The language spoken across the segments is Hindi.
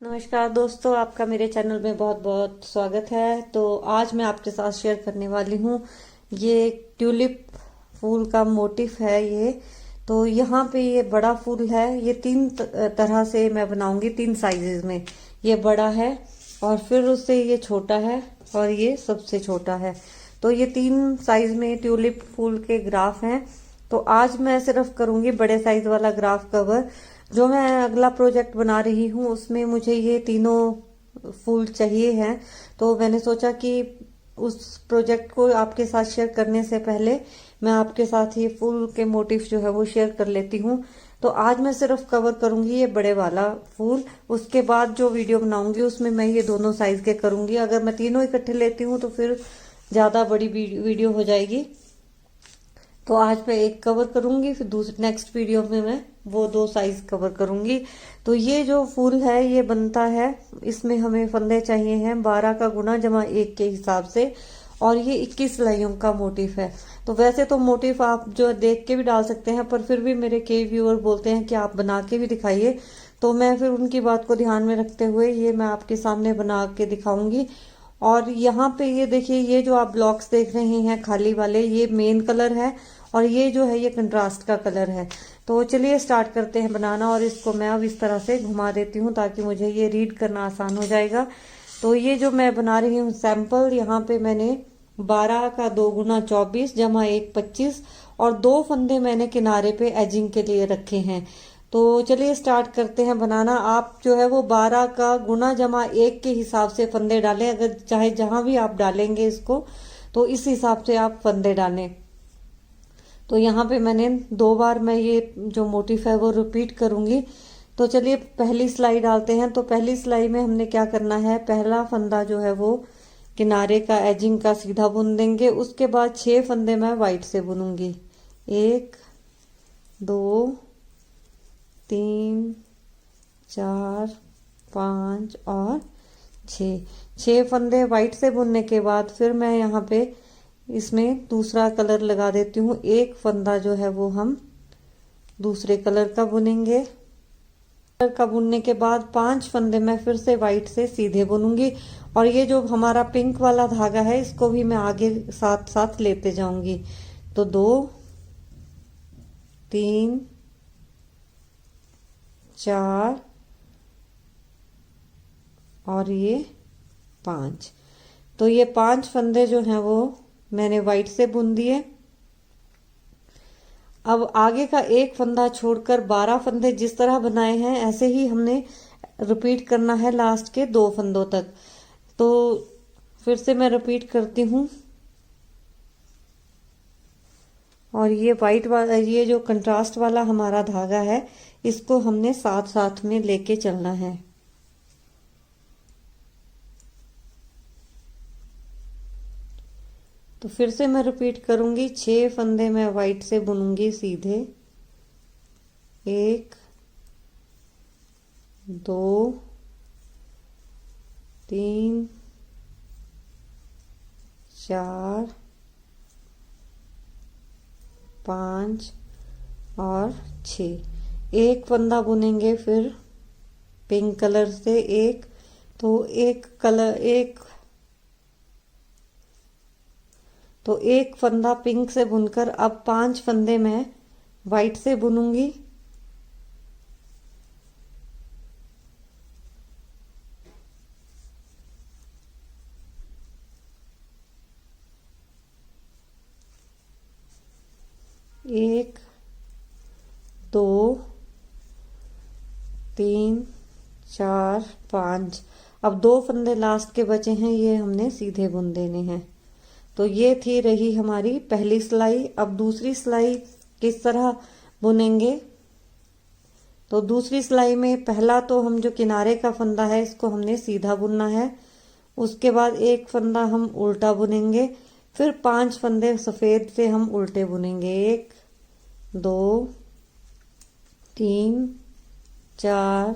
नमस्कार दोस्तों, आपका मेरे चैनल में बहुत बहुत स्वागत है। तो आज मैं आपके साथ शेयर करने वाली हूँ ये ट्यूलिप फूल का मोटिफ है ये। तो यहाँ पे ये बड़ा फूल है, ये तीन तरह से मैं बनाऊंगी, तीन साइजेस में। ये बड़ा है और फिर उससे ये छोटा है और ये सबसे छोटा है। तो ये तीन साइज में ट्यूलिप फूल के ग्राफ हैं। तो आज मैं सिर्फ करूंगी बड़े साइज वाला ग्राफ कवर। जो मैं अगला प्रोजेक्ट बना रही हूँ उसमें मुझे ये तीनों फूल चाहिए हैं। तो मैंने सोचा कि उस प्रोजेक्ट को आपके साथ शेयर करने से पहले मैं आपके साथ ये फूल के मोटिफ जो है वो शेयर कर लेती हूँ। तो आज मैं सिर्फ कवर करूंगी ये बड़े वाला फूल। उसके बाद जो वीडियो बनाऊंगी उसमें मैं ये दोनों साइज के करूंगी। अगर मैं तीनों इकट्ठे लेती हूँ तो फिर ज्यादा बड़ी वीडियो हो जाएगी। तो आज मैं एक कवर करूंगी, फिर दूसरे नेक्स्ट वीडियो में मैं वो दो साइज कवर करूंगी। तो ये जो फूल है ये बनता है, इसमें हमें फंदे चाहिए हैं 12 का गुना जमा 1 के हिसाब से, और ये 21 सिलाइयों का मोटिफ है। तो वैसे तो मोटिफ आप जो देख के भी डाल सकते हैं, पर फिर भी मेरे कई व्यूअर बोलते हैं कि आप बना के भी दिखाइए। तो मैं फिर उनकी बात को ध्यान में रखते हुए ये मैं आपके सामने बना के दिखाऊंगी। और यहाँ पे ये देखिए, ये जो आप ब्लॉक्स देख रहे हैं खाली वाले, ये मेन कलर है और ये जो है ये कंट्रास्ट का कलर है। तो चलिए स्टार्ट करते हैं बनाना। और इसको मैं अब इस तरह से घुमा देती हूँ ताकि मुझे ये रीड करना आसान हो जाएगा। तो ये जो मैं बना रही हूँ सैंपल, यहाँ पे मैंने 12 का 2 गुना 24 जमा 1 25 और दो फंदे मैंने किनारे पे एजिंग के लिए रखे हैं। तो चलिए स्टार्ट करते हैं बनाना। आप जो है वो 12 का गुना जमा 1 के हिसाब से फंदे डालें। अगर चाहे जहां भी आप डालेंगे इसको तो इस हिसाब से आप फंदे डालें। तो यहाँ पे मैंने दो बार मैं ये जो मोटिफ है वो रिपीट करूंगी। तो चलिए पहली सिलाई डालते हैं। तो पहली सिलाई में हमने क्या करना है, पहला फंदा जो है वो किनारे का एजिंग का सीधा बुन देंगे। उसके बाद 6 फंदे मैं वाइट से बुनूंगी। 1 2 3 4 5 और 6 फंदे वाइट से बुनने के बाद फिर मैं यहाँ पे इसमें दूसरा कलर लगा देती हूँ। एक फंदा जो है वो हम दूसरे कलर का बुनेंगे। कलर का बुनने के बाद 5 फंदे मैं फिर से वाइट से सीधे बुनूंगी। और ये जो हमारा पिंक वाला धागा है इसको भी मैं आगे साथ साथ लेते जाऊंगी। तो 2 3 4 और ये 5। तो ये 5 फंदे जो हैं वो मैंने वाइट से बुन दिए। अब आगे का एक फंदा छोड़कर 12 फंदे जिस तरह बनाए हैं ऐसे ही हमने रिपीट करना है लास्ट के 2 फंदों तक। तो फिर से मैं रिपीट करती हूँ। और ये वाइट वाला, ये जो कंट्रास्ट वाला हमारा धागा है इसको हमने साथ साथ में लेके चलना है। तो फिर से मैं रिपीट करूंगी। 6 फंदे मैं वाइट से बुनूंगी सीधे। 1 2 3 4 5 और 6। एक फंदा बुनेंगे फिर पिंक कलर से एक। तो एक फंदा पिंक से बुनकर अब 5 फंदे मैं वाइट से बुनूंगी। एक 2 3 4 5। अब 2 फंदे लास्ट के बचे हैं, ये हमने सीधे बुन देने हैं। तो ये थी रही हमारी पहली सिलाई। अब दूसरी सिलाई किस तरह बुनेंगे। तो दूसरी सिलाई में पहला तो हम जो किनारे का फंदा है इसको हमने सीधा बुनना है। उसके बाद एक फंदा हम उल्टा बुनेंगे। फिर 5 फंदे सफेद से हम उल्टे बुनेंगे। 1 2 3 4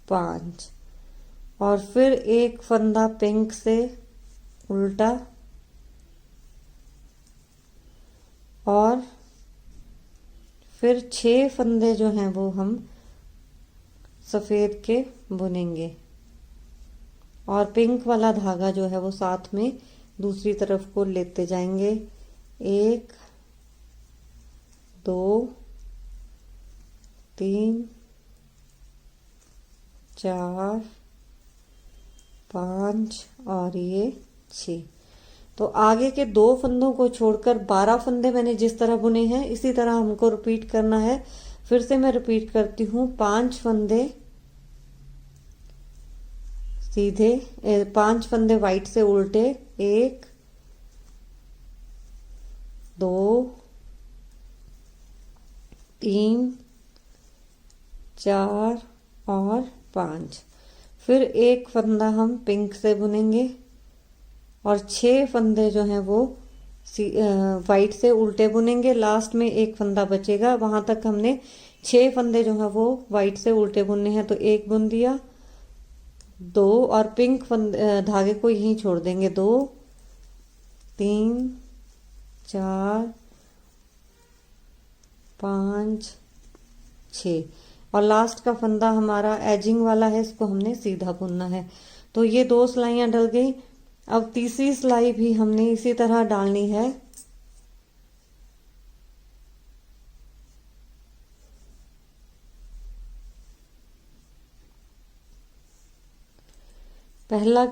5। और फिर एक फंदा पिंक से उल्टा और फिर 6 फंदे जो हैं वो हम सफेद के बुनेंगे। और पिंक वाला धागा जो है वो साथ में दूसरी तरफ को लेते जाएंगे। 1 2 3 4 5 और ये 6। तो आगे के 2 फंदों को छोड़कर 12 फंदे मैंने जिस तरह बुने हैं इसी तरह हमको रिपीट करना है। फिर से मैं रिपीट करती हूँ, 5 फंदे सीधे, 5 फंदे वाइट से उल्टे, 1 2 3 4 और 5। फिर एक फंदा हम पिंक से बुनेंगे और 6 फंदे जो हैं वो वाइट से उल्टे बुनेंगे। लास्ट में एक फंदा बचेगा, वहां तक हमने 6 फंदे जो हैं वो वाइट से उल्टे बुनने हैं। तो एक बुन दिया, 2 और पिंक धागे को यहीं छोड़ देंगे, 2 3 4 5 6 और लास्ट का फंदा हमारा एजिंग वाला है, इसको हमने सीधा बुनना है। तो ये 2 सिलाइयां डल गई। अब तीसरी सिलाई भी हमने इसी तरह डालनी है। पहला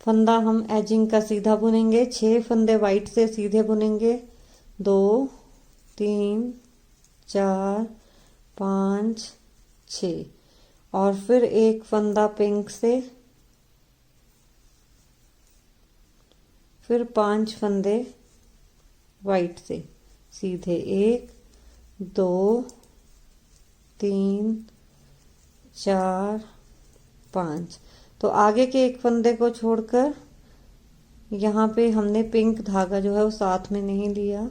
फंदा हम एजिंग का सीधा बुनेंगे, 6 फंदे वाइट से सीधे बुनेंगे, 2 3 4 5 6 और फिर एक फंदा पिंक से, फिर 5 फंदे वाइट से सीधे, 1 2 3 4 5। तो आगे के एक फंदे को छोड़कर यहाँ पे हमने पिंक धागा जो है वो साथ में नहीं लिया।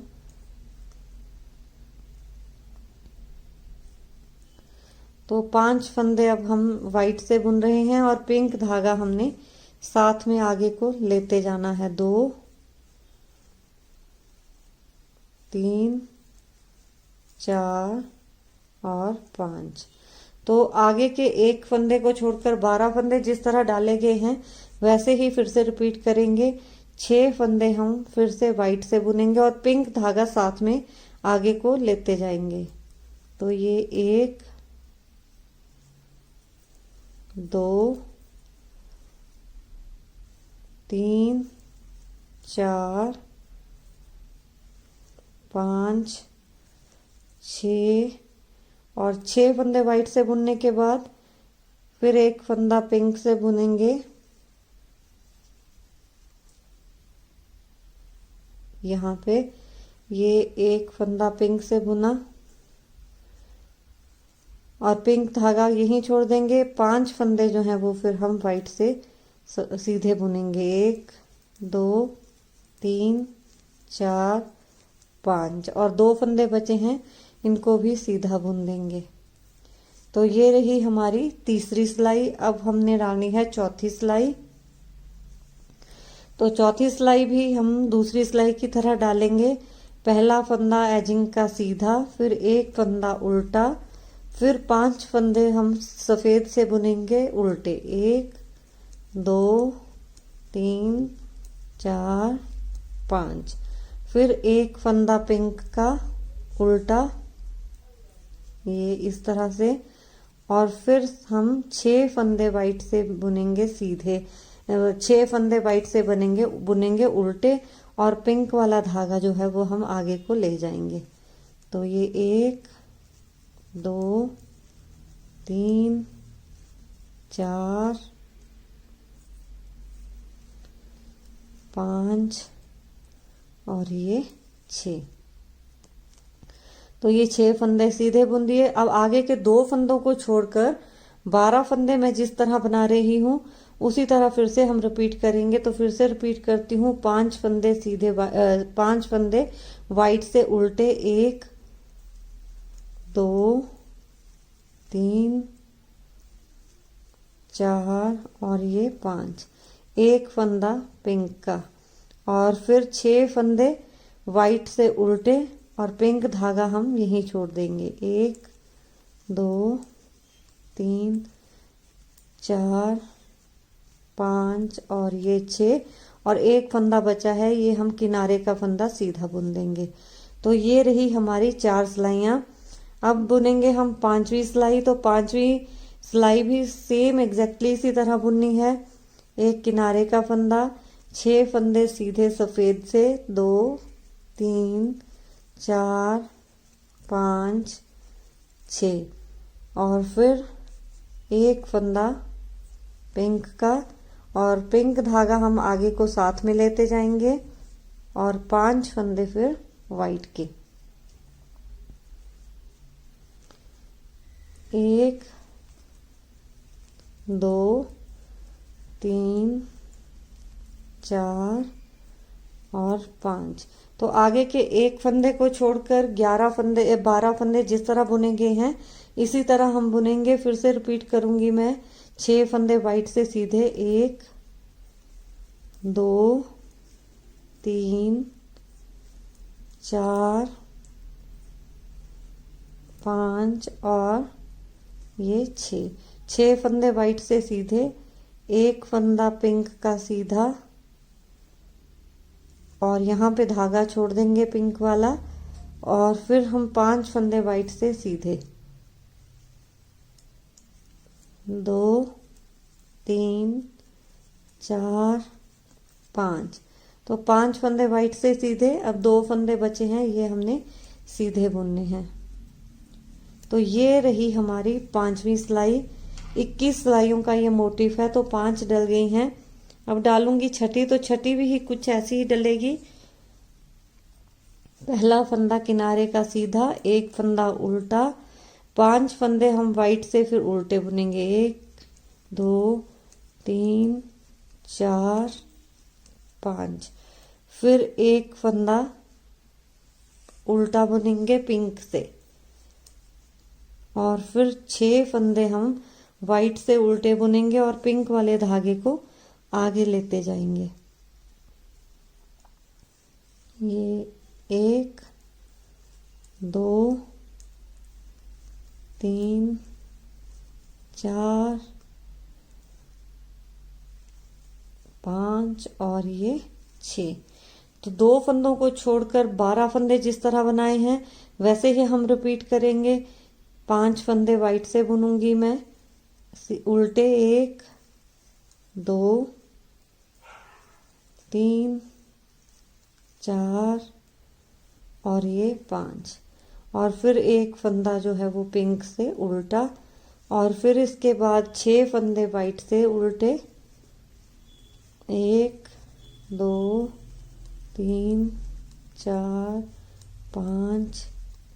तो 5 फंदे अब हम वाइट से बुन रहे हैं और पिंक धागा हमने साथ में आगे को लेते जाना है। 2 3 4 और 5। तो आगे के एक फंदे को छोड़कर 12 फंदे जिस तरह डाले गए हैं वैसे ही फिर से रिपीट करेंगे। 6 फंदे हम फिर से वाइट से बुनेंगे और पिंक धागा साथ में आगे को लेते जाएंगे। तो ये 1 2 3 4 5 6 और 6 फंदे वाइट से बुनने के बाद फिर एक फंदा पिंक से बुनेंगे। यहाँ पे ये एक फंदा पिंक से बुना और पिंक धागा यहीं छोड़ देंगे। 5 फंदे जो हैं वो फिर हम वाइट से सीधे बुनेंगे। 1 2 3 4 5 और 2 फंदे बचे हैं, इनको भी सीधा बुन देंगे। तो ये रही हमारी तीसरी सिलाई। अब हमने डालनी है चौथी सिलाई। तो चौथी सिलाई भी हम दूसरी सिलाई की तरह डालेंगे। पहला फंदा एजिंग का सीधा, फिर एक फंदा उल्टा, फिर 5 फंदे हम सफेद से बुनेंगे उल्टे। 1 2 3 4 5। फिर एक फंदा पिंक का उल्टा, ये इस तरह से, और फिर हम 6 फंदे वाइट से बुनेंगे सीधे। 6 फंदे वाइट से बुनेंगे उल्टे और पिंक वाला धागा जो है वो हम आगे को ले जाएंगे। तो ये 1 2 3 4 5 और ये 6। तो ये 6 फंदे सीधे बुन दिए। अब आगे के 2 फंदों को छोड़कर 12 फंदे मैं जिस तरह बना रही हूँ उसी तरह फिर से हम रिपीट करेंगे। तो फिर से रिपीट करती हूँ, 5 फंदे सीधे 5 फंदे वाइट से उल्टे, 1 2 3 4 और ये 5। एक फंदा पिंक का और फिर 6 फंदे वाइट से उल्टे और पिंक धागा हम यहीं छोड़ देंगे। 1 2 3 4 5 और ये 6 और एक फंदा बचा है, ये हम किनारे का फंदा सीधा बुन देंगे। तो ये रही हमारी 4 सिलाइयां। अब बुनेंगे हम 5वीं सिलाई। तो 5वीं सिलाई भी सेम एग्जैक्टली इसी तरह बुननी है। एक किनारे का फंदा, 6 फंदे सीधे सफेद से, 2 3 4 5 6 और फिर एक फंदा पिंक का, और पिंक धागा हम आगे को साथ में लेते जाएंगे और 5 फंदे फिर वाइट के। 1 2 3 4 और 5। तो आगे के एक फंदे को छोड़कर 12 फंदे जिस तरह बुने गए हैं इसी तरह हम बुनेंगे। फिर से रिपीट करूंगी मैं। 6 फंदे वाइट से सीधे, 1 2 3 4 5 और ये 6 फंदे वाइट से सीधे, एक फंदा पिंक का सीधा और यहाँ पे धागा छोड़ देंगे पिंक वाला, और फिर हम 5 फंदे वाइट से सीधे, 2 3 4 5। तो 5 फंदे वाइट से सीधे। अब 2 फंदे बचे हैं, ये हमने सीधे बुनने हैं। तो ये रही हमारी 5वीं सिलाई। 21 सिलाइयों का ये मोटिफ है। तो 5 डल गई हैं। अब डालूंगी छठी। तो छठी भी कुछ ऐसी ही डलेगी। पहला फंदा किनारे का सीधा, एक फंदा उल्टा, 5 फंदे हम वाइट से फिर उल्टे बुनेंगे, 1 2 3 4 5। फिर एक फंदा उल्टा बुनेंगे पिंक से, और फिर 6 फंदे हम वाइट से उल्टे बुनेंगे और पिंक वाले धागे को आगे लेते जाएंगे। ये 1 2 3 4 5 और ये 6। तो 2 फंदों को छोड़कर 12 फंदे जिस तरह बनाए हैं वैसे ही हम रिपीट करेंगे। 5 फंदे वाइट से बुनूंगी मैं उल्टे, 1 2 3 4 और ये 5, और फिर एक फंदा जो है वो पिंक से उल्टा, और फिर इसके बाद 6 फंदे वाइट से उल्टे, 1 2 3 4 5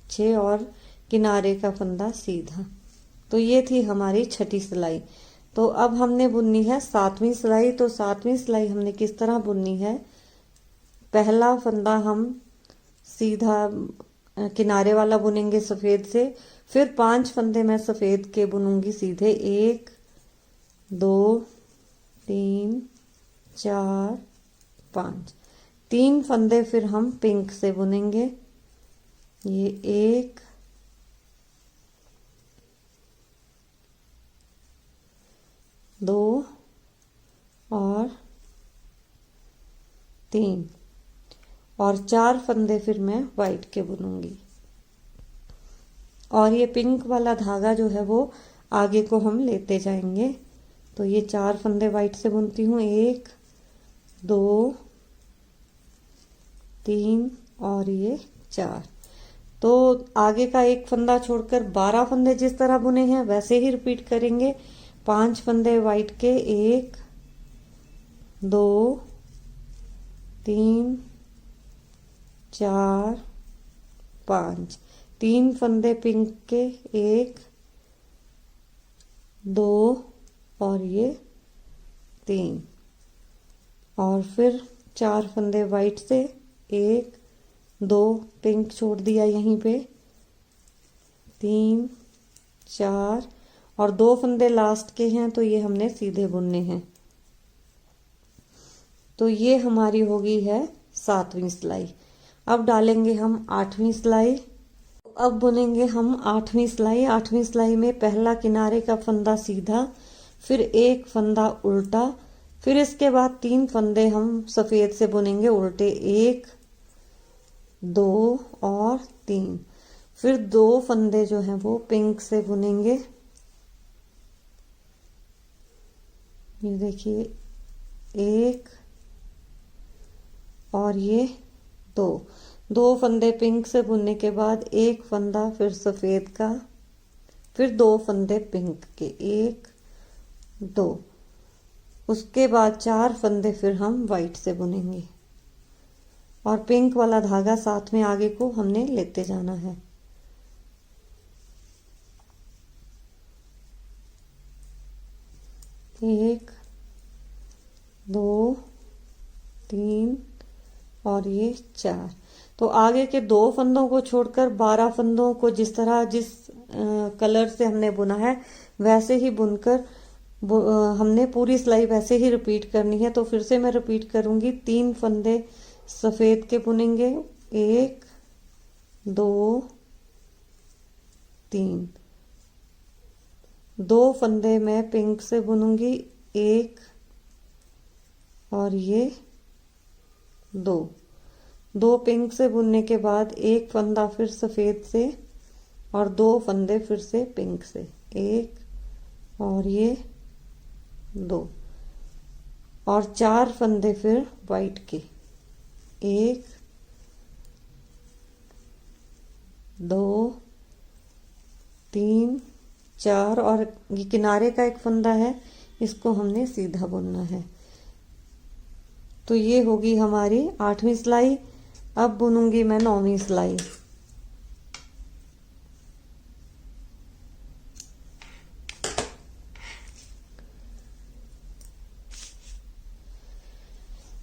6 और किनारे का फंदा सीधा। तो ये थी हमारी छठी सिलाई। तो अब हमने बुननी है 7वीं सिलाई। तो 7वीं सिलाई हमने किस तरह बुननी है। पहला फंदा हम सीधा किनारे वाला बुनेंगे सफेद से, फिर 5 फंदे मैं सफेद के बुनूंगी सीधे, 1 2 3 4 5। 3 फंदे फिर हम पिंक से बुनेंगे, ये 1 2 और 3, और 4 फंदे फिर मैं वाइट के बुनूंगी। और ये पिंक वाला धागा जो है वो आगे को हम लेते जाएंगे। तो ये 4 फंदे वाइट से बुनती हूँ, 1 2 3 और ये 4। तो आगे का एक फंदा छोड़कर 12 फंदे जिस तरह बुने हैं वैसे ही रिपीट करेंगे। 5 फंदे वाइट के, 1 2 3 4 5। 3 फंदे पिंक के, 1 2 और ये 3, और फिर 4 फंदे वाइट से, 1 2 पिंक छोड़ दिया यहीं पे, 3 4 और 2 फंदे लास्ट के हैं तो ये हमने सीधे बुनने हैं। तो ये हमारी हो गई है 7वीं सिलाई। अब डालेंगे हम 8वीं सिलाई। अब बुनेंगे हम 8वीं सिलाई। 8वीं सिलाई में पहला किनारे का फंदा सीधा, फिर एक फंदा उल्टा, फिर इसके बाद 3 फंदे हम सफेद से बुनेंगे उल्टे, 1 2 और 3। फिर 2 फंदे जो हैं वो पिंक से बुनेंगे, ये देखिए 1 और ये 2 फंदे पिंक से बुनने के बाद 1 फंदा फिर सफेद का, फिर 2 फंदे पिंक के, 1 2। उसके बाद 4 फंदे फिर हम वाइट से बुनेंगे और पिंक वाला धागा साथ में आगे को हमने लेते जाना है। एक 2 3 और ये 4। तो आगे के 2 फंदों को छोड़कर 12 फंदों को जिस तरह जिस कलर से हमने बुना है वैसे ही बुनकर हमने पूरी सिलाई वैसे ही रिपीट करनी है। तो फिर से मैं रिपीट करूंगी, 3 फंदे सफेद के बुनेंगे, 1 2 3। 2 फंदे मैं पिंक से बुनूंगी, 1 और ये 2 पिंक से बुनने के बाद 1 फंदा फिर सफेद से और 2 फंदे फिर से पिंक से, 1 और ये 2 और 4 फंदे फिर वाइट के, 1 2 3 4 और ये किनारे का एक फंदा है, इसको हमने सीधा बुनना है। तो ये होगी हमारी 8वीं सिलाई। अब बुनूंगी मैं 9वीं सिलाई।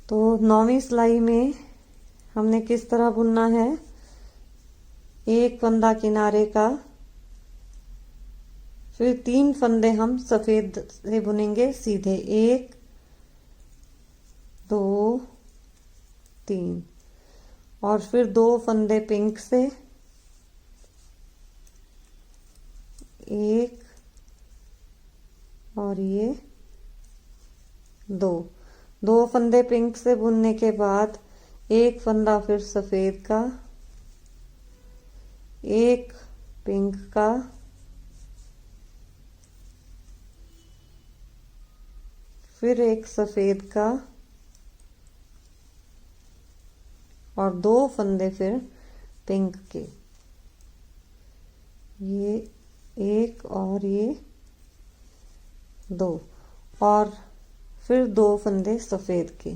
तो 9वीं सिलाई में हमने किस तरह बुनना है, 1 फंदा किनारे का, फिर 3 फंदे हम सफेद से बुनेंगे सीधे, 1 2 3 और फिर 2 फंदे पिंक से, 1 और ये 2 फंदे पिंक से बुनने के बाद 1 फंदा फिर सफेद का, 1 पिंक का, फिर 1 सफेद का और 2 फंदे फिर पिंक के, ये 1 और ये 2 और फिर 2 फंदे सफेद के,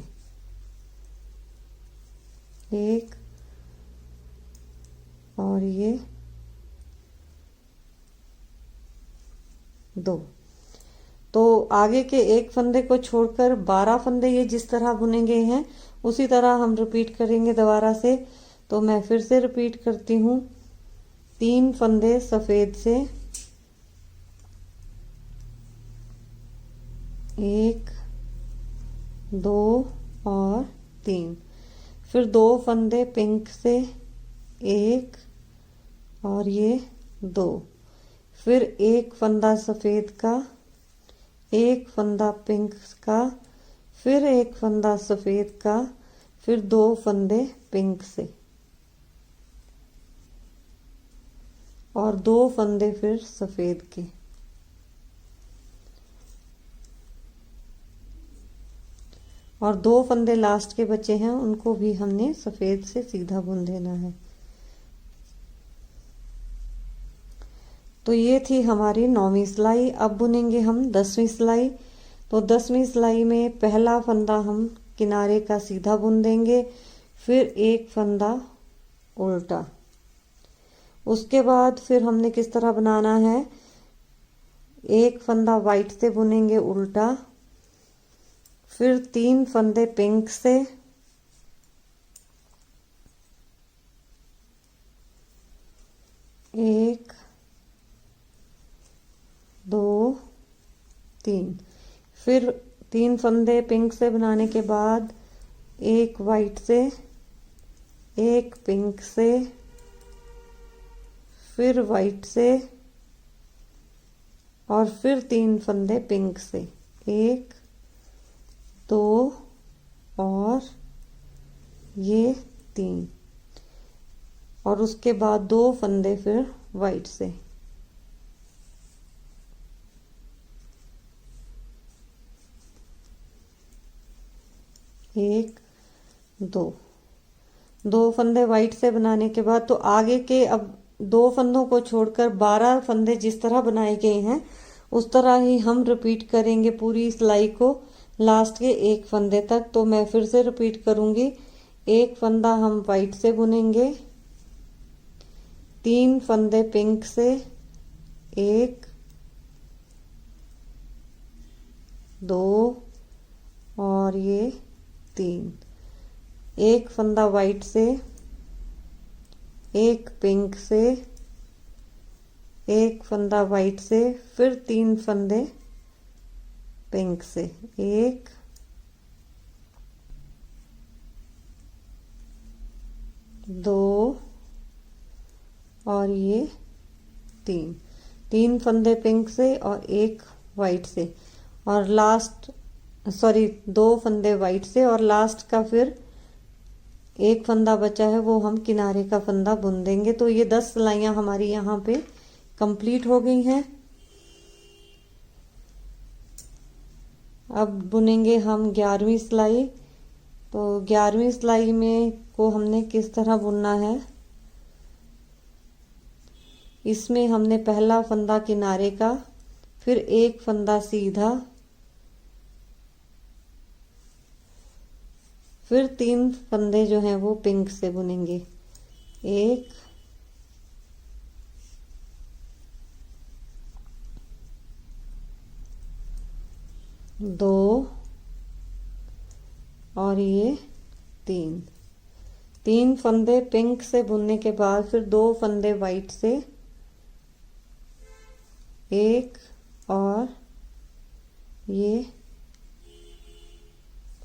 1 और ये 2। तो आगे के 1 फंदे को छोड़कर 12 फंदे ये जिस तरह बुनेंगे हैं उसी तरह हम रिपीट करेंगे दोबारा से। तो मैं फिर से रिपीट करती हूँ, 3 फंदे सफेद से, 1 2 और 3, फिर 2 फंदे पिंक से, 1 और ये 2, फिर 1 फंदा सफेद का, 1 फंदा पिंक का, फिर 1 फंदा सफेद का, फिर 2 फंदे पिंक से और 2 फंदे फिर सफेद के और 2 फंदे लास्ट के बचे हैं उनको भी हमने सफेद से सीधा बुन देना है। तो ये थी हमारी 9वीं सिलाई। अब बुनेंगे हम 10वीं सिलाई। तो 10वीं सिलाई में पहला फंदा हम किनारे का सीधा बुन देंगे, फिर 1 फंदा उल्टा। उसके बाद फिर हमने किस तरह बनाना है, 1 फंदा वाइट से बुनेंगे उल्टा, फिर 3 फंदे पिंक से, एक 2 3, फिर 3 फंदे पिंक से बनाने के बाद 1 वाइट से, 1 पिंक से, फिर वाइट से और फिर 3 फंदे पिंक से, 1 दो और ये 3, और उसके बाद 2 फंदे फिर वाइट से। एक, दो फंदे वाइट से बनाने के बाद तो आगे के अब 2 फंदों को छोड़कर 12 फंदे जिस तरह बनाए गए हैं उस तरह ही हम रिपीट करेंगे पूरी सिलाई को लास्ट के 1 फंदे तक। तो मैं फिर से रिपीट करूंगी। 1 फंदा हम वाइट से बुनेंगे, 3 फंदे पिंक से, 1, 2 और ये 3, 1 फंदा वाइट से, 1 पिंक से, 1 फंदा वाइट से, फिर 3 फंदे पिंक से, 1, 2 और ये 3 फंदे पिंक से और 1 वाइट से, और लास्ट 2 फंदे वाइट से, और लास्ट का फिर 1 फंदा बचा है वो हम किनारे का फंदा बुन देंगे। तो ये 10 सिलाइयां हमारी यहाँ पे कंप्लीट हो गई हैं। अब बुनेंगे हम 11वीं सिलाई। तो 11वीं सिलाई में को हमने किस तरह बुनना है, इसमें हमने पहला फंदा किनारे का, फिर 1 फंदा सीधा, फिर 3 फंदे जो हैं वो पिंक से बुनेंगे, 1, 2 और ये 3 फंदे पिंक से बुनने के बाद फिर 2 फंदे वाइट से, 1 और ये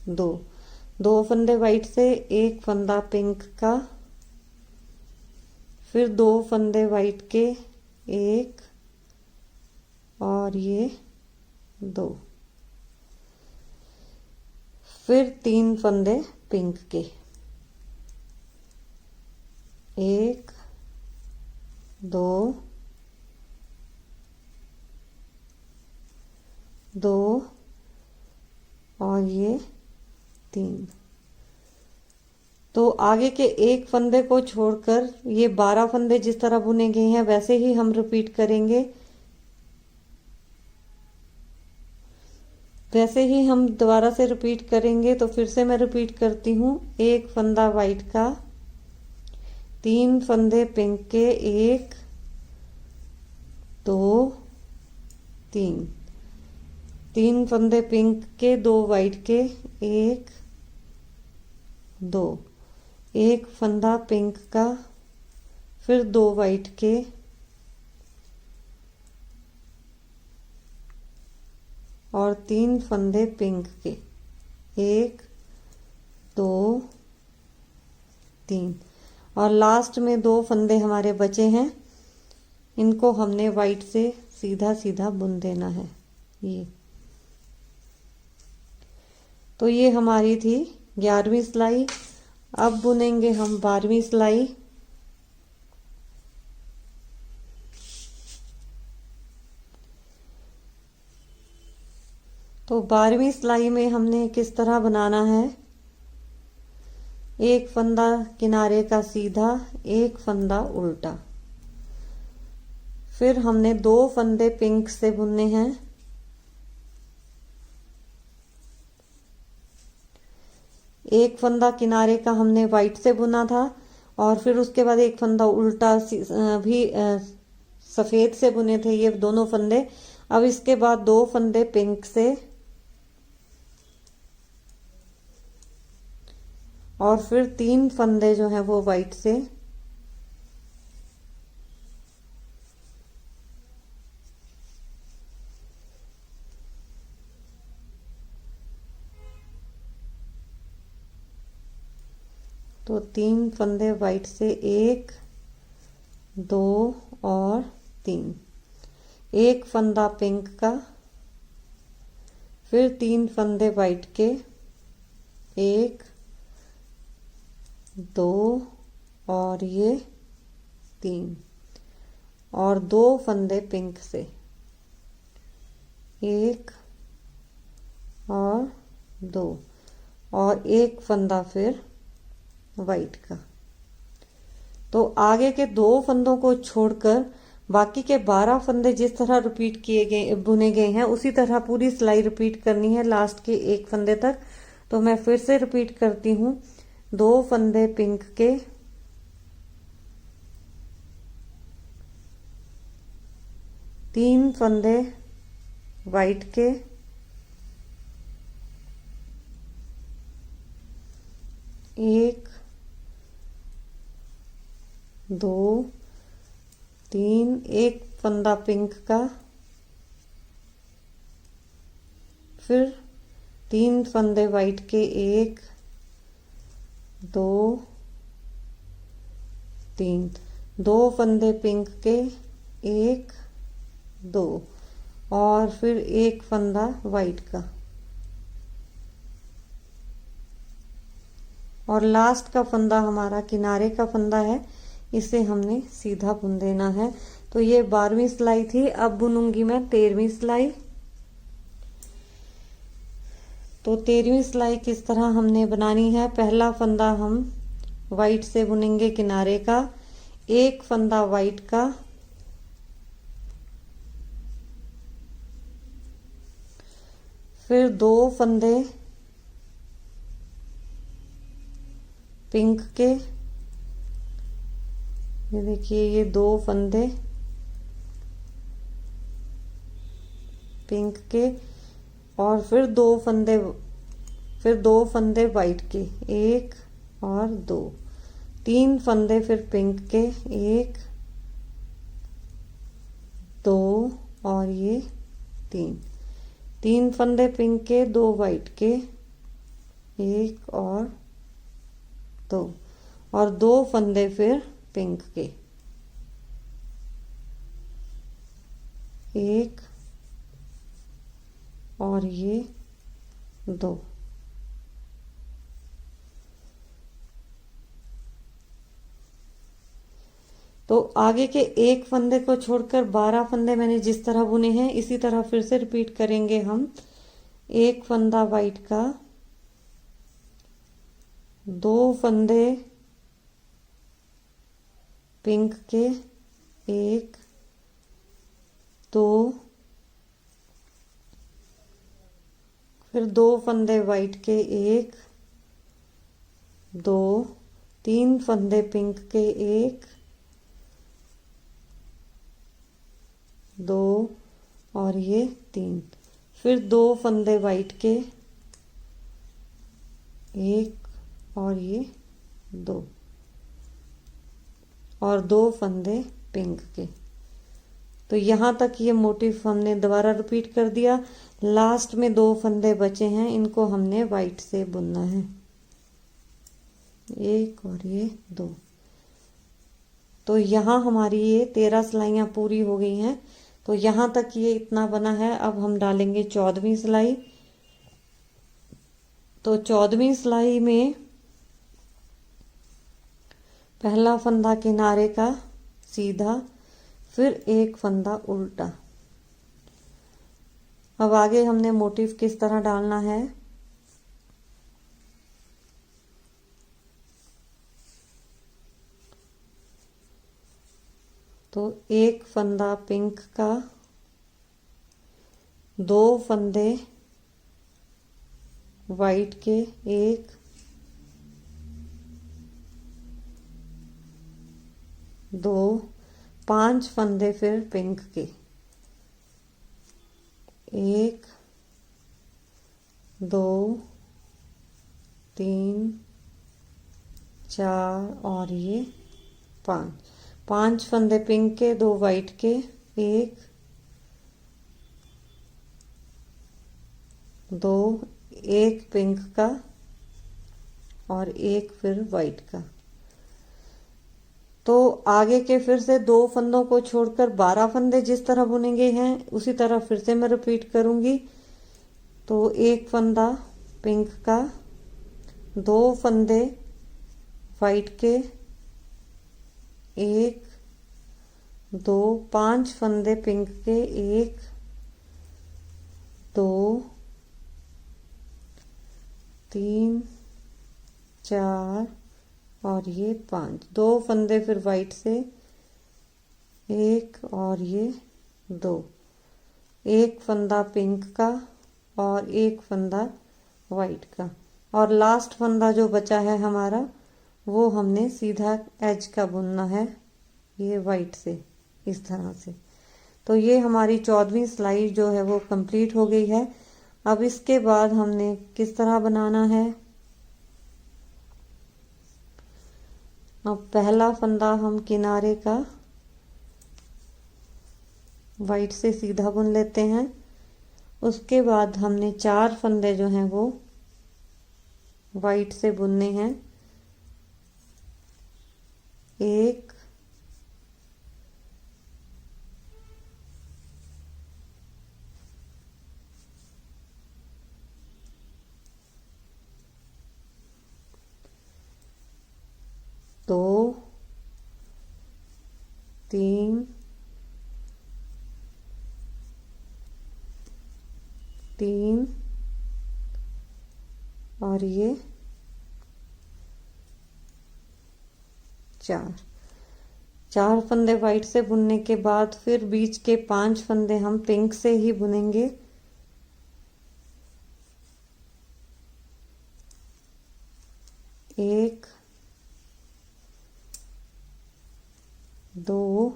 2 फंदे वाइट से, 1 फंदा पिंक का, फिर 2 फंदे वाइट के, 1 और ये 2, फिर 3 फंदे पिंक के, 1, 2 और ये 3। तो आगे के 1 फंदे को छोड़कर ये 12 फंदे जिस तरह बुने गए हैं वैसे ही हम रिपीट करेंगे। वैसे ही हम दोबारा से रिपीट करेंगे। तो फिर से मैं रिपीट करती हूँ। 1 फंदा वाइट का, 3 फंदे पिंक के, 1, 2, 3 फंदे पिंक के, 2 वाइट के, 1, 2, 1 फंदा पिंक का, फिर 2 वाइट के, और 3 फंदे पिंक के, 1, 2, 3, और लास्ट में 2 फंदे हमारे बचे हैं, इनको हमने वाइट से सीधा सीधा बुन देना है। ये तो ये हमारी थी 11वीं सिलाई। अब बुनेंगे हम 12वीं सिलाई। तो 12वीं सिलाई में हमने किस तरह बनाना है, 1 फंदा किनारे का सीधा, 1 फंदा उल्टा, फिर हमने 2 फंदे पिंक से बुनने हैं, 1 फंदा किनारे का हमने वाइट से बुना था, और फिर उसके बाद 1 फंदा उल्टा भी सफेद से बुने थे ये दोनों फंदे। अब इसके बाद 2 फंदे पिंक से, और फिर 3 फंदे जो हैं वो वाइट से, तो 3 फंदे वाइट से, 1, 2 और 3, 1 फंदा पिंक का, फिर 3 फंदे वाइट के, 1 2 और ये 3 और 2 फंदे पिंक से, 1 और 2 और 1 फंदा फिर वाइट का। तो आगे के 2 फंदों को छोड़कर बाकी के 12 फंदे जिस तरह रिपीट किए गए बुने गए हैं उसी तरह पूरी सिलाई रिपीट करनी है लास्ट के 1 फंदे तक। तो मैं फिर से रिपीट करती हूँ, 2 फंदे पिंक के, 3 फंदे वाइट के, 1 2 3, 1 फंदा पिंक का, फिर 3 फंदे वाइट के, 1 2 3, 2 फंदे पिंक के, 1 2 और फिर 1 फंदा वाइट का और लास्ट का फंदा हमारा किनारे का फंदा है, इसे हमने सीधा बुन देना है। तो ये 12वीं सिलाई थी। अब बुनूंगी मैं 13वीं सिलाई। तो 13वीं सिलाई किस तरह हमने बनानी है, पहला फंदा हम वाइट से बुनेंगे किनारे का, 1 फंदा वाइट का, फिर 2 फंदे पिंक के, ये देखिए ये 2 फंदे पिंक के और फिर 2 फंदे वाइट के, 1 और 2, 3 फंदे फिर पिंक के, 1 2 और ये 3 फंदे पिंक के, 2 वाइट के, 1 और 2 और 2 फंदे फिर पिंक के, 1 और ये 2। तो आगे के 1 फंदे को छोड़कर 12 फंदे मैंने जिस तरह बुने हैं इसी तरह फिर से रिपीट करेंगे हम। 1 फंदा वाइट का, 2 फंदे पिंक के, 1 2 फिर 2 फंदे वाइट के, 1 2 3 फंदे पिंक के, 1 2 और ये 3, फिर 2 फंदे वाइट के, 1 और ये 2 और 2 फंदे पिंक के। तो यहाँ तक ये मोटिव हमने दोबारा रिपीट कर दिया। लास्ट में 2 फंदे बचे हैं, इनको हमने वाइट से बुनना है, 1 और ये 2। तो यहाँ हमारी ये 13 सिलाइयाँ पूरी हो गई हैं। तो यहाँ तक ये इतना बना है। अब हम डालेंगे 14वीं सिलाई। तो 14वीं सिलाई में पहला फंदा किनारे का सीधा, फिर 1 फंदा उल्टा। अब आगे हमने मोटिव किस तरह डालना है, तो 1 फंदा पिंक का, 2 फंदे वाइट के, 1 2 5 फंदे फिर पिंक के, 1 2 3 4 और ये 5 फंदे पिंक के, 2 वाइट के, 1 2 1 पिंक का और 1 फिर वाइट का। तो आगे के फिर से 2 फंदों को छोड़कर 12 फंदे जिस तरह बुनेंगे हैं उसी तरह फिर से मैं रिपीट करूंगी। तो 1 फंदा पिंक का, 2 फंदे वाइट के, 1 2 5 फंदे पिंक के, 1 2 3 4 और ये 5, 2 फंदे फिर वाइट से, 1 और ये 2, 1 फंदा पिंक का और 1 फंदा वाइट का, और लास्ट फंदा जो बचा है हमारा वो हमने सीधा एज का बुनना है ये वाइट से, इस तरह से। तो ये हमारी 14वीं सिलाई जो है वो कंप्लीट हो गई है। अब इसके बाद हमने किस तरह बनाना है, अब पहला फंदा हम किनारे का वाइट से सीधा बुन लेते हैं। उसके बाद हमने 4 फंदे जो हैं वो वाइट से बुनने हैं, 1 2 3 3 और ये 4 फंदे वाइट से बुनने के बाद फिर बीच के 5 फंदे हम पिंक से ही बुनेंगे। 1 2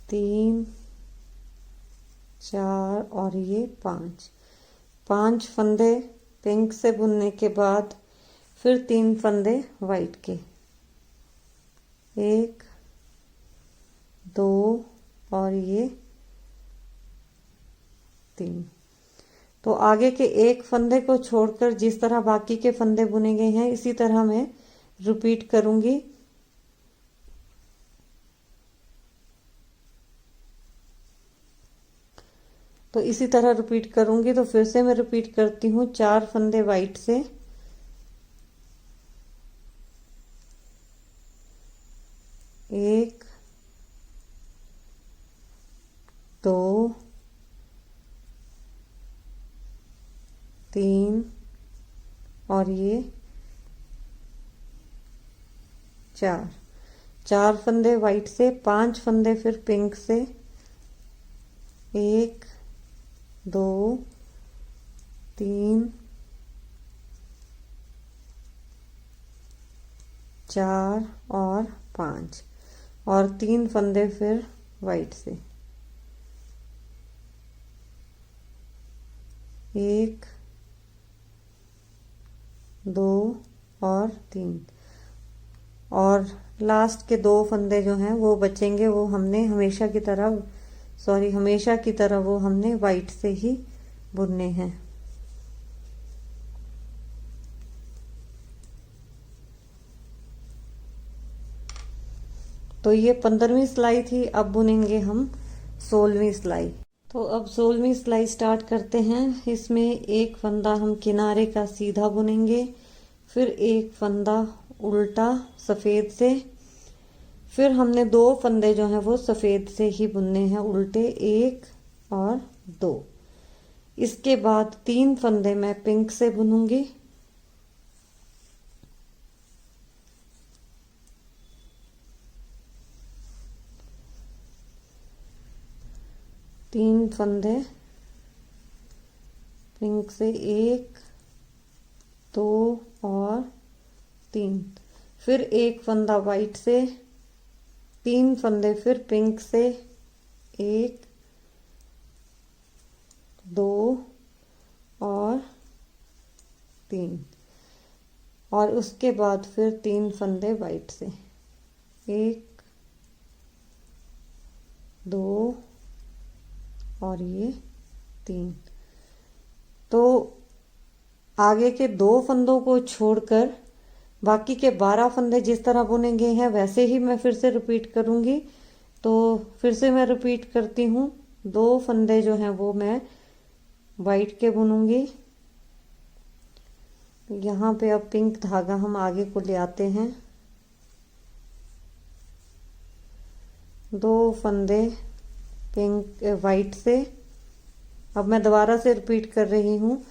3 4 और ये 5 फंदे पिंक से बुनने के बाद फिर 3 फंदे वाइट के, 1 2 और ये 3। तो आगे के एक फंदे को छोड़कर जिस तरह बाकी के फंदे बुने गए हैं इसी तरह मैं रिपीट करूंगी। तो इसी तरह रिपीट करूंगी। तो फिर से मैं रिपीट करती हूँ, 4 फंदे वाइट से, 1 2 3 और ये 4 फंदे वाइट से, 5 फंदे फिर पिंक से, 1 2 3 4 और 5 और 3 फंदे फिर वाइट से, 1 2 और 3 और लास्ट के 2 फंदे जो हैं वो बचेंगे, वो हमने हमेशा की तरह वो हमने वाइट से ही बुनने हैं। तो ये 15वीं सिलाई थी। अब बुनेंगे हम 16वीं सिलाई। तो अब 16वीं सिलाई स्टार्ट करते हैं। इसमें एक फंदा हम किनारे का सीधा बुनेंगे, फिर एक फंदा उल्टा सफेद से, फिर हमने 2 फंदे जो हैं वो सफेद से ही बुनने हैं उल्टे, 1 और 2। इसके बाद 3 फंदे मैं पिंक से बुनूंगी, तीन फंदे पिंक से, 1 2 और 3, फिर एक फंदा वाइट से, 3 फंदे फिर पिंक से, 1 2 और 3 और उसके बाद फिर 3 फंदे वाइट से, 1 2 और ये 3। तो आगे के 2 फंदों को छोड़कर बाकी के 12 फंदे जिस तरह बुने गए हैं वैसे ही मैं फिर से रिपीट करूंगी। तो फिर से मैं रिपीट करती हूँ, 2 फंदे जो हैं वो मैं वाइट के बुनूंगी। यहाँ पे अब पिंक धागा हम आगे को ले आते हैं। 2 फंदे पिंक वाइट से, अब मैं दोबारा से रिपीट कर रही हूँ,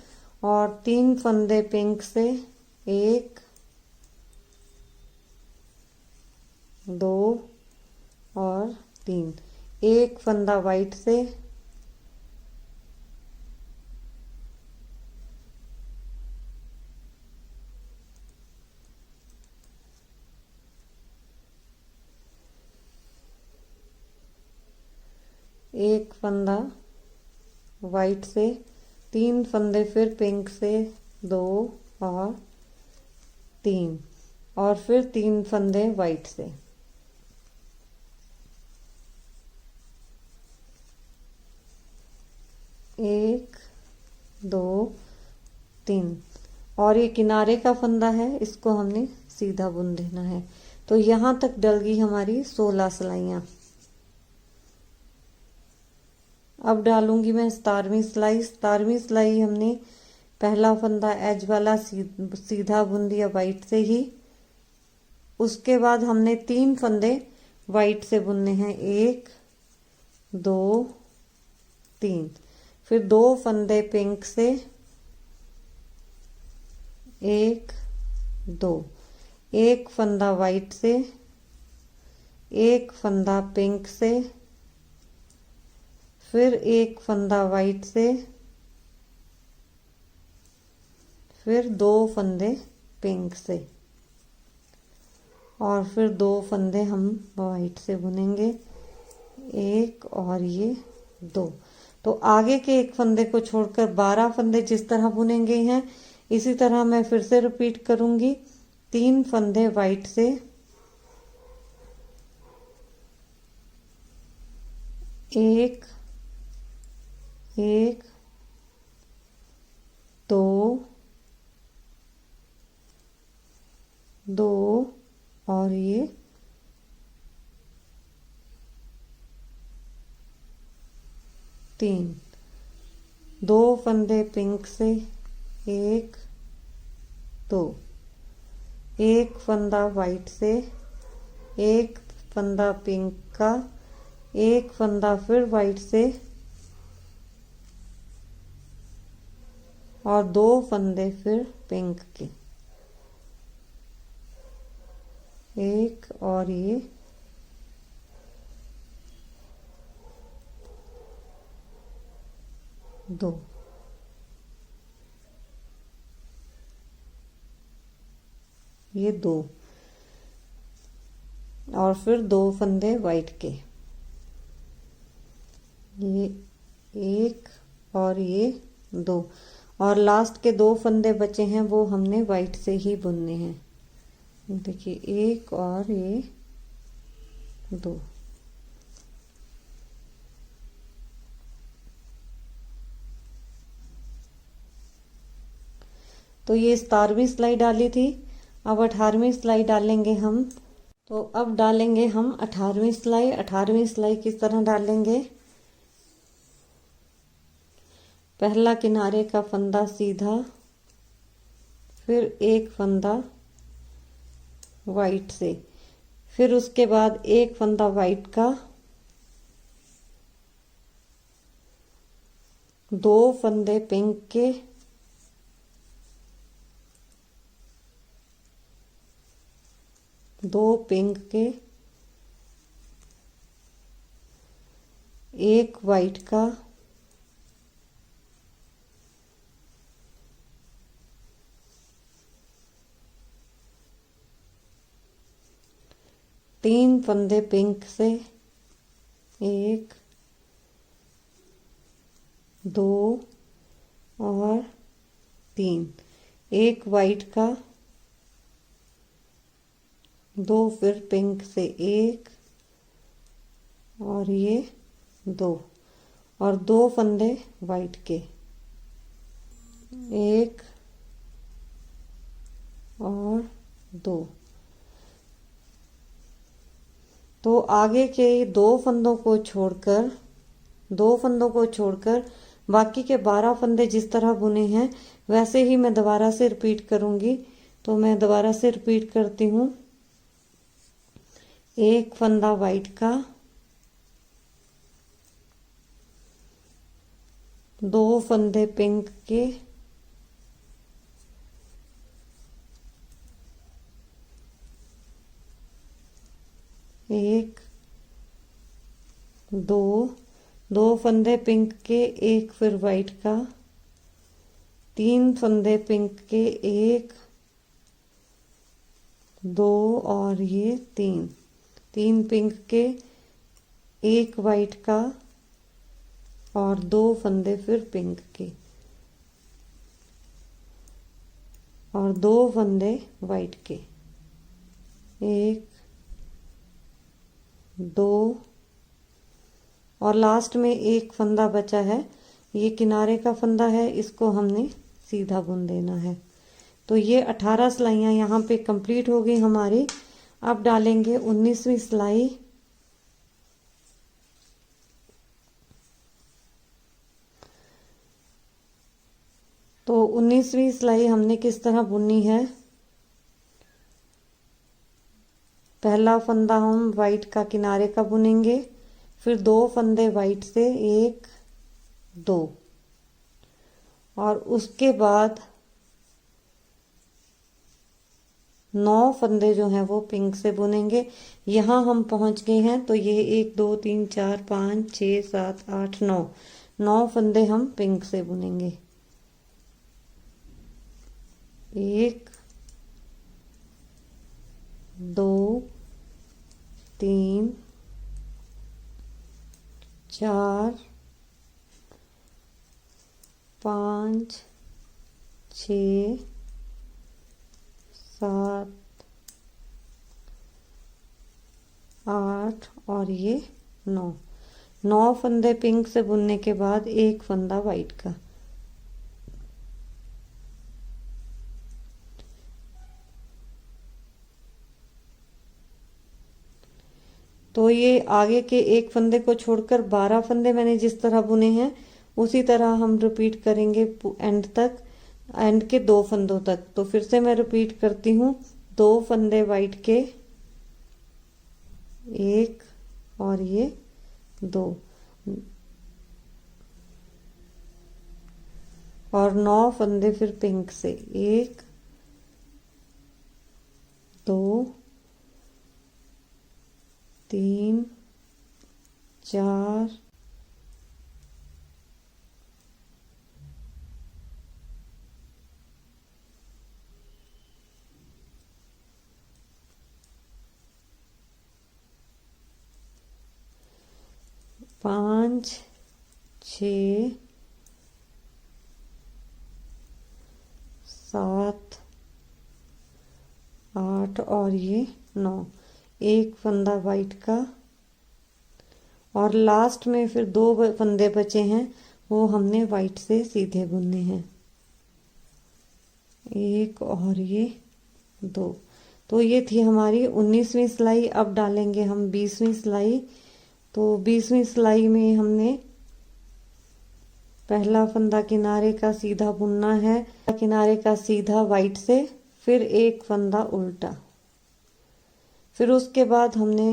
और 3 फंदे पिंक से, 1 2 और 3, 1 फंदा वाइट से, एक फंदा वाइट से, 3 फंदे फिर पिंक से, 2 और 3, और फिर 3 फंदे वाइट से। 1 2 3, और ये किनारे का फंदा है, इसको हमने सीधा बुन देना है। तो यहाँ तक डल गई हमारी 16 सिलाइयाँ। अब डालूंगी मैं 17वीं सिलाई। 17वीं सिलाई हमने पहला फंदा एज वाला सीधा बुन दिया वाइट से ही। उसके बाद हमने 3 फंदे वाइट से बुनने हैं, 1 2 3, फिर 2 फंदे पिंक से, 1 2, 1 फंदा वाइट से, 1 फंदा पिंक से, फिर 1 फंदा वाइट से, फिर 2 फंदे पिंक से, और फिर 2 फंदे हम वाइट से बुनेंगे, 1 और ये 2। तो आगे के 1 फंदे को छोड़कर 12 फंदे जिस तरह बुनेंगे हैं, इसी तरह मैं फिर से रिपीट करूंगी। 3 फंदे वाइट से, 1 1 2 2 और ये 3, 2 फंदे पिंक से, 1 2, 1 फंदा वाइट से, 1 फंदा पिंक का, 1 फंदा फिर वाइट से, और 2 फंदे फिर पिंक के, 1 और ये 2। ये 2, और फिर 2 फंदे वाइट के, ये 1 और ये 2, और लास्ट के 2 फंदे बचे हैं वो हमने वाइट से ही बुनने हैं। देखिए 1 और ये 2। तो ये 17वीं सिलाई डाली थी। अब 18वीं सिलाई डालेंगे हम। तो अब डालेंगे हम 18वीं सिलाई। 18वीं सिलाई किस तरह डालेंगे? पहला किनारे का फंदा सीधा, फिर एक फंदा वाइट से, फिर उसके बाद एक फंदा वाइट का, 2 फंदे पिंक के, दो पिंक के, एक वाइट का, तीन फंदे पिंक से, 1 2 और 3, एक वाइट का, 2 फिर पिंक से 1 और ये 2, और 2 फंदे वाइट के, 1 और 2। तो आगे के 2 फंदों को छोड़कर 2 फंदों को छोड़कर बाकी के 12 फंदे जिस तरह बुने हैं वैसे ही मैं दोबारा से रिपीट करूंगी। तो मैं दोबारा से रिपीट करती हूँ। एक फंदा वाइट का, 2 फंदे पिंक के, एक, दो फंदे पिंक के, एक फिर वाइट का, 3 फंदे पिंक के, एक, 2 और ये 3 पिंक के, एक वाइट का और 2 फंदे फिर पिंक के और 2 फंदे वाइट के, 1, 2 और लास्ट में एक फंदा बचा है। ये किनारे का फंदा है, इसको हमने सीधा बुन देना है। तो ये 18 सिलाइयाँ यहाँ पे कंप्लीट हो गई हमारी। अब डालेंगे 19वीं सिलाई। तो 19वीं सिलाई हमने किस तरह बुननी है। पहला फंदा हम वाइट का किनारे का बुनेंगे, फिर 2 फंदे वाइट से, 1, 2 और उसके बाद 9 फंदे जो हैं वो पिंक से बुनेंगे। यहाँ हम पहुंच गए हैं। तो ये 1 2 3 4 5 6 7 8 9 फंदे हम पिंक से बुनेंगे। 1 2 3 4 5 6 7 8 और ये 9 फंदे पिंक से बुनने के बाद एक फंदा वाइट का। तो ये आगे के एक फंदे को छोड़कर 12 फंदे मैंने जिस तरह बुने हैं उसी तरह हम रिपीट करेंगे एंड तक, एंड के 2 फंदों तक। तो फिर से मैं रिपीट करती हूँ। 2 फंदे वाइट के, 1 और ये 2 और 9 फंदे फिर पिंक से, 1 2 3 4 5 6 7 8 और ये 9, एक फंदा वाइट का और लास्ट में फिर 2 फंदे बचे हैं वो हमने वाइट से सीधे बुनने हैं, 1 और ये 2। तो ये थी हमारी 19वीं सिलाई। अब डालेंगे हम 20वीं सिलाई। तो 20वीं सिलाई में हमने पहला फंदा किनारे का सीधा बुनना है, किनारे का सीधा वाइट से, फिर एक फंदा उल्टा, फिर उसके बाद हमने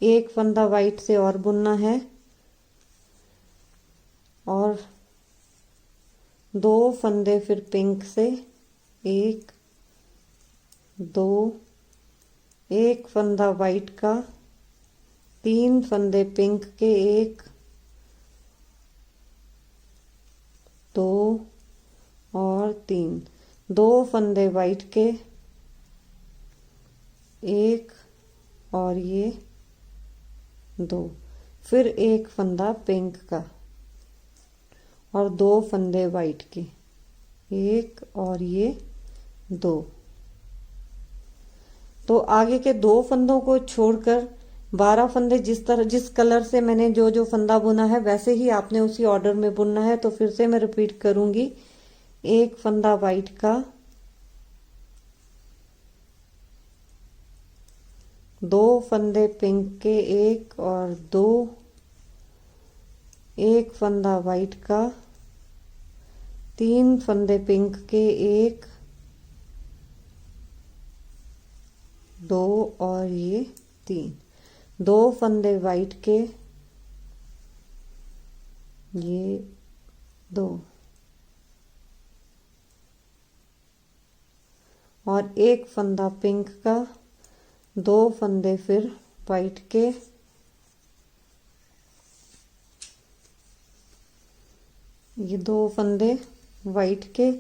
एक फंदा वाइट से और बुनना है और 2 फंदे फिर पिंक से, 1 2 एक फंदा वाइट का, 3 फंदे पिंक के, 1 2 और 3, 2 फंदे वाइट के, 1 और ये 2, फिर एक फंदा पिंक का और 2 फंदे वाइट के, 1 और ये 2। तो आगे के 2 फंदों को छोड़कर 12 फंदे जिस कलर से मैंने जो फंदा बुना है वैसे ही आपने उसी ऑर्डर में बुनना है। तो फिर से मैं रिपीट करूंगी। एक फंदा वाइट का, 2 फंदे पिंक के एक और 2, एक फंदा वाइट का, 3 फंदे पिंक के एक, 2 और ये 3, 2 फंदे वाइट के, ये 2 और एक फंदा पिंक का, 2 फंदे फिर वाइट के, ये 2 फंदे वाइट के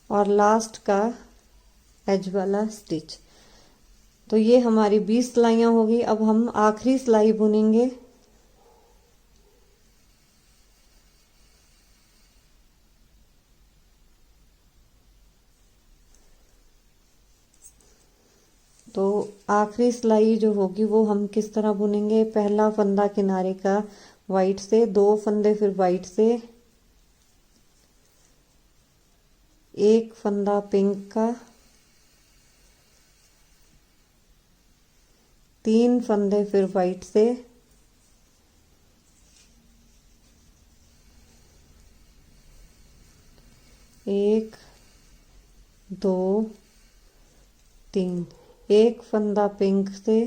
और लास्ट का एज वाला स्टिच। तो ये हमारी 20 सिलाइयां होगी। अब हम आखिरी सिलाई बुनेंगे। तो आखिरी सिलाई जो होगी वो हम किस तरह बुनेंगे। पहला फंदा किनारे का वाइट से, 2 फंदे फिर वाइट से, एक फंदा पिंक का, 3 फंदे फिर वाइट से, एक 2 3, एक फंदा पिंक से,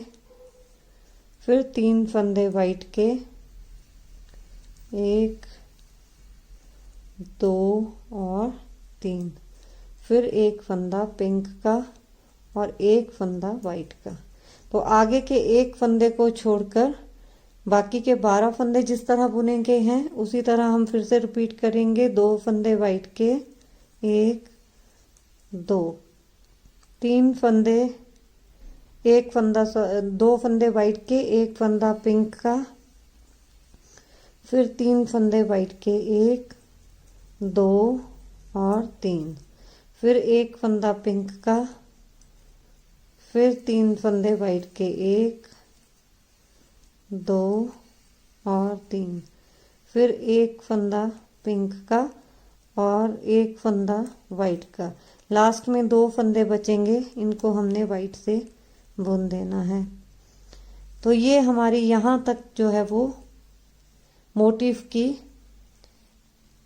फिर 3 फंदे वाइट के, 1 2 और 3, फिर एक फंदा पिंक का और एक फंदा वाइट का। तो आगे के एक फंदे को छोड़कर बाकी के 12 फंदे जिस तरह बुनेंगे हैं उसी तरह हम फिर से रिपीट करेंगे। 2 फंदे वाइट के, 1 2, 3 फंदे, एक फंदा 2 फंदे वाइट के, एक फंदा पिंक का, फिर 3 फंदे वाइट के, 1 2 और 3, फिर एक फंदा पिंक का, फिर 3 फंदे वाइट के, 1 2 और 3, फिर एक फंदा पिंक का और एक फंदा वाइट का। लास्ट में 2 फंदे बचेंगे, इनको हमने वाइट से बुन देना है। तो ये हमारी यहाँ तक जो है वो मोटिफ की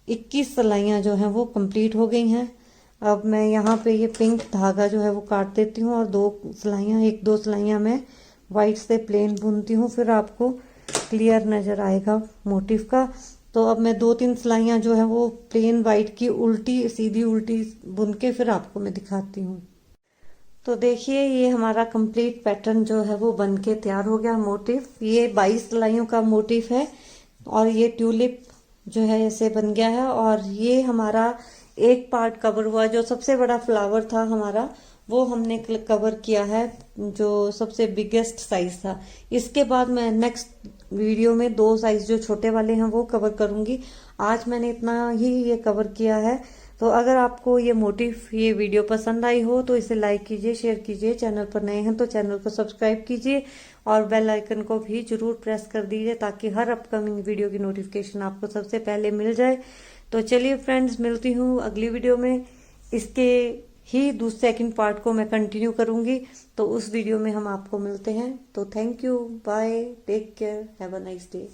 21 सिलाइयाँ जो हैं वो कंप्लीट हो गई हैं। अब मैं यहाँ पे ये पिंक धागा जो है वो काट देती हूँ और 2 सिलाइयाँ, 1-2 सिलाइयाँ मैं वाइट से प्लेन बुनती हूँ, फिर आपको क्लियर नजर आएगा मोटिफ का। तो अब मैं 2-3 सिलाइयाँ जो है वो प्लेन वाइट की उल्टी सीधी उल्टी बुन के फिर आपको मैं दिखाती हूँ। तो देखिए ये हमारा कंप्लीट पैटर्न जो है वो बन के तैयार हो गया। मोटिफ ये 22 सिलाइयों का मोटिफ है और ये ट्यूलिप जो है ऐसे बन गया है। और ये हमारा एक पार्ट कवर हुआ, जो सबसे बड़ा फ्लावर था हमारा वो हमने कवर किया है, जो सबसे बिगेस्ट साइज था। इसके बाद मैं नेक्स्ट वीडियो में 2 साइज जो छोटे वाले हैं वो कवर करूंगी। आज मैंने इतना ही ये कवर किया है। तो अगर आपको ये मोटिफ ये वीडियो पसंद आई हो तो इसे लाइक कीजिए, शेयर कीजिए। चैनल पर नए हैं तो चैनल को सब्सक्राइब कीजिए और बेल आइकन को भी जरूर प्रेस कर दीजिए ताकि हर अपकमिंग वीडियो की नोटिफिकेशन आपको सबसे पहले मिल जाए। तो चलिए फ्रेंड्स, मिलती हूँ अगली वीडियो में। इसके ही सेकंड पार्ट को मैं कंटिन्यू करूंगी, तो उस वीडियो में हम आपको मिलते हैं। तो thank you, bye, take care, have a nice day.